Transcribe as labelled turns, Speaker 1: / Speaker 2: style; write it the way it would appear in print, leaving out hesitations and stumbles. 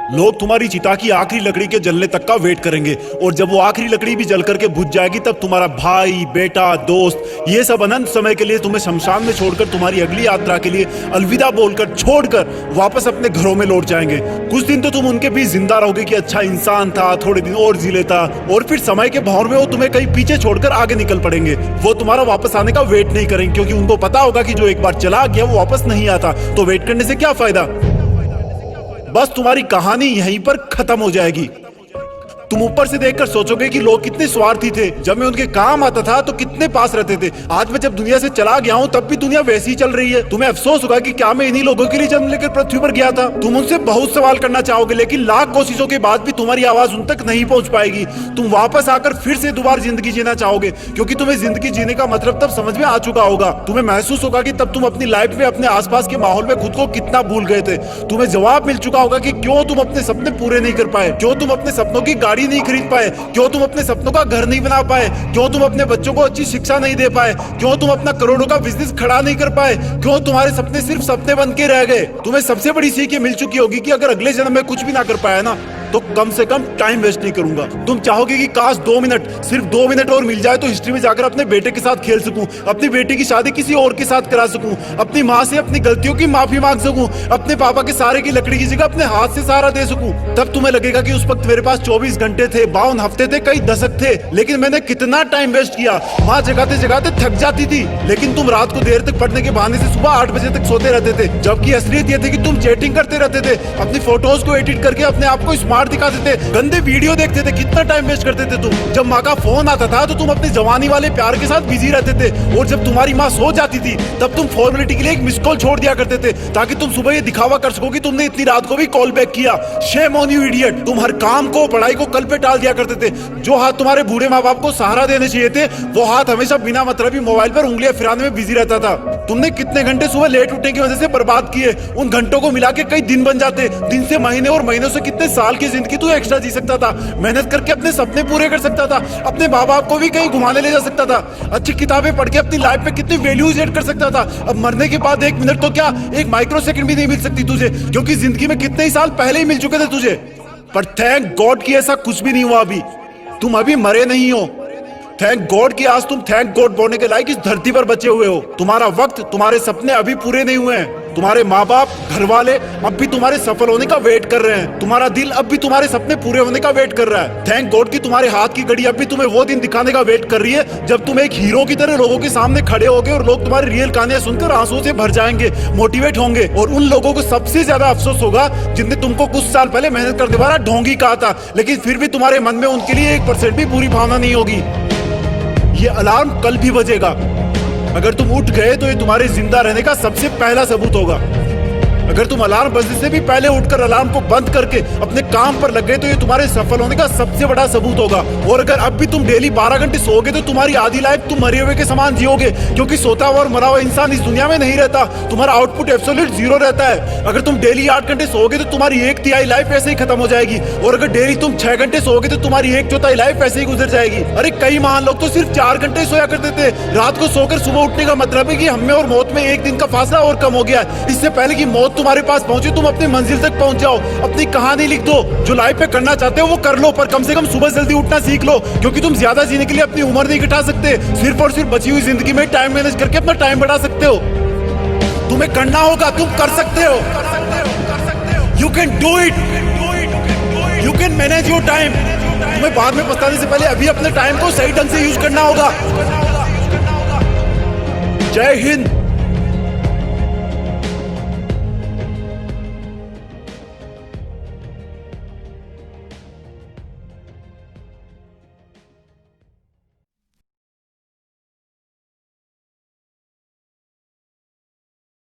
Speaker 1: लोग तुम्हारी चिता की आखिरी लकड़ी के जलने तक का वेट करेंगे और जब वो आखिरी लकड़ी भी जल करके बुझ जाएगी तब तुम्हारा भाई, बेटा, दोस्त ये सब अनंत समय के लिए तुम्हें शमशान में छोड़कर तुम्हारी अगली यात्रा के लिए अलविदा बोलकर छोड़कर वापस अपने घरों में लौट जाएंगे। कुछ दिन तो तुम उनके बीच जिंदा रहोगे कि अच्छा इंसान था, थोड़े दिन और जी लेता, और फिर समय के भंवर में वो तुम्हें कहीं पीछे छोड़कर आगे निकल पड़ेंगे। वो तुम्हारा वापस आने का वेट नहीं करेंगे क्योंकि उनको पता होगा कि जो एक बार चला गया वो वापस नहीं आता, तो वेट करने से क्या फायदा। बस तुम्हारी कहानी यहीं पर खत्म हो जाएगी। तुम ऊपर से देखकर सोचोगे कि लोग कितने स्वार्थी थे, जब मैं उनके काम आता था तो कितने पास रहते थे। आज मैं जब दुनिया से चला गया हूँ तब भी दुनिया वैसी ही चल रही है। तुम्हें अफसोस होगा कि क्या मैं इन्हीं लोगों के लिए जन्म लेकर पृथ्वी पर गया था। तुम उनसे बहुत सवाल करना चाहोगे लेकिन लाख कोशिशों के बाद भी तुम्हारी आवाज उन तक नहीं पहुंच पाएगी। तुम वापस आकर फिर से दोबारा जिंदगी जीना चाहोगे क्योंकि तुम्हें जिंदगी जीने का मतलब तब समझ में आ चुका होगा। तुम्हें महसूस होगा कि तब तुम अपनी लाइफ में अपने आसपास के माहौल में खुद को कितना भूल गए थे। तुम्हें जवाब मिल चुका होगा कि क्यों तुम अपने सपने पूरे नहीं कर पाए, क्यों तुम अपने सपनों की गाड़ी नहीं खरीद पाए, क्यों तुम अपने सपनों का घर नहीं बना पाए, क्यों तुम अपने बच्चों को अच्छी शिक्षा नहीं दे पाए, क्यों तुम अपना करोड़ों का बिजनेस खड़ा नहीं कर पाए, क्यों तुम्हारे सपने सिर्फ सपने बन के रह गए। तुम्हें सबसे बड़ी सीख ये मिल चुकी होगी कि अगर अगले जन्म में कुछ भी ना कर पाया ना तो कम से कम टाइम वेस्ट नहीं करूंगा। तुम चाहोगे कि काश 2 मिनट, सिर्फ 2 मिनट और मिल जाए तो हिस्ट्री में जाकर अपने बेटे के साथ खेल सकूं, अपनी बेटी की शादी किसी और के साथ करा सकूं, अपनी माँ से अपनी गलतियों की माफी मांग सकूं, अपने पापा के सहारे की लकड़ी की जगह अपने हाथ से सहारा दे सकूं। तब तुम्हें लगेगा कि उस वक्त मेरे पास 24 घंटे थे, 52 हफ्ते थे, कई दशक थे, लेकिन मैंने कितना टाइम वेस्ट किया। माँ जगाते जगाते थक जाती थी लेकिन तुम रात को देर तक पढ़ने के बहाने से सुबह 8 बजे तक सोते रहते थे, जबकि असलियत ये थी कि तुम चैटिंग करते रहते थे, अपनी फोटोज को एडिट करके अपने आप को स्मार्ट दिखाते थे, गंदे वीडियो देखते थे। कितना टाइम वेस्ट करते थे तुम। जब माँ का फोन आता था तो तुम अपनी जवानी वाले प्यार के साथ बिजी रहते थे और जब तुम्हारी माँ सो जाती थी तब तुम फॉर्मेलिटी के लिए एक मिस कॉल छोड़ दिया करते थे ताकि तुम सुबह ये दिखावा कर सको कि तुमने इतनी रात को भी कॉल बैक किया। Shame on you idiot. तुम हर काम को, पढ़ाई को कल पे टाल दिया करते थे। जो हाथ तुम्हारे बूढ़े माँ बाप को सहारा देने चाहिए थे वो हाथ हमेशा बिना मतलब मोबाइल पर उंगलियां फिराने में बिजी रहता था। तुमने कितने घंटे सुबह लेट उठने की वजह से बर्बाद किए। उन घंटों को मिला के कई दिन बन जाते। दिन से महीने और महीनों से कितने साल की जिंदगी तू एक्स्ट्रा जी सकता था, मेहनत करके अपने सपने पूरे कर सकता था, अपने माँ बाप को भी कहीं घुमाने ले जा सकता था, अच्छी किताबें पढ़ के अपनी लाइफ में कितनी वैल्यूज ऐड कर सकता था। अब मरने के बाद 1 मिनट तो क्या, 1 माइक्रो सेकंड भी नहीं मिल सकती तुझे, क्योंकि जिंदगी में कितने ही साल पहले ही मिल चुके थे तुझे। पर थैंक गॉड कि ऐसा कुछ भी नहीं हुआ। अभी तुम अभी मरे नहीं हो। थैंक गॉड कि आज तुम थैंक गॉड बोलने के लायक इस धरती पर बचे हुए हो। तुम्हारा वक्त, तुम्हारे सपने अभी पूरे नहीं हुए हैं। तुम्हारे माँ बाप, घर वाले अब भी तुम्हारे सफल होने का वेट कर रहे हैं। तुम्हारा दिल अब भी तुम्हारे सपने पूरे होने का वेट कर रहा है। थैंक गॉड कि तुम्हारे हाथ की घड़ी अब भी तुम्हें वो दिन दिखाने का वेट कर रही है जब तुम एक हीरो की तरह लोगों के सामने खड़े होगे और लोग तुम्हारी रियल कहानियां सुनकर आंसुओं से भर जाएंगे, मोटिवेट होंगे। और उन लोगों को सबसे ज्यादा अफसोस होगा जिनने तुमको कुछ साल पहले मेहनत करने वाला ढोंगी कहा था, लेकिन फिर भी तुम्हारे मन में उनके लिए 1% भी बुरी भावना नहीं होगी। ये अलार्म कल भी बजेगा। अगर तुम उठ गए तो ये तुम्हारे जिंदा रहने का सबसे पहला सबूत होगा। अगर तुम अलार्म बजने से भी पहले उठकर अलार्म को बंद करके अपने काम पर लग गए तो ये तुम्हारे सफल होने का सबसे बड़ा सबूत होगा। और अगर अब भी तुम डेली 12 घंटे सोओगे तो तुम्हारी आधी लाइफ तुम मरे हुए के समान जियोगे, क्योंकि सोता हुआ और मरा हुआ इंसान इस दुनिया में नहीं रहता। तुम्हारा आउटपुट एब्सोल्यूट 0 रहता है। अगर तुम डेली 8 घंटे सोओगे तो तुम्हारी 1/3 लाइफ ऐसे ही खत्म हो जाएगी, और अगर डेली तुम 6 घंटे सोओगे तो तुम्हारी 1/4 लाइफ ऐसे ही गुजर जाएगी। अरे कई महान लोग तो सिर्फ 4 घंटे सोया करते थे। रात को सोकर सुबह उठने का मतलब है कि हमें और मौत में 1 दिन का फासला और कम हो गया है। इससे पहले कि मौत तुम्हारे पास पहुंचे तुम अपनी मंजिल तक पहुंच जाओ। अपनी कहानी लिख दो, जो लाइफ में करना चाहते हो वो कर लो, पर कम से कम सुबह जल्दी उठना सीख लो, क्योंकि तुम ज्यादा जीने के लिए अपनी उम्र नहीं घटा सकते। सिर्फ और सिर्फ बची हुई जिंदगी में टाइम मैनेज करके अपना टाइम बढ़ा सकते हो। तुम्हें करना होगा, तुम कर सकते हो। You can do it, you can manage your time. तुम्हें बाद में पछताने से पहले अभी अपने टाइम को सही ढंग से यूज करना होगा। जय हिंद।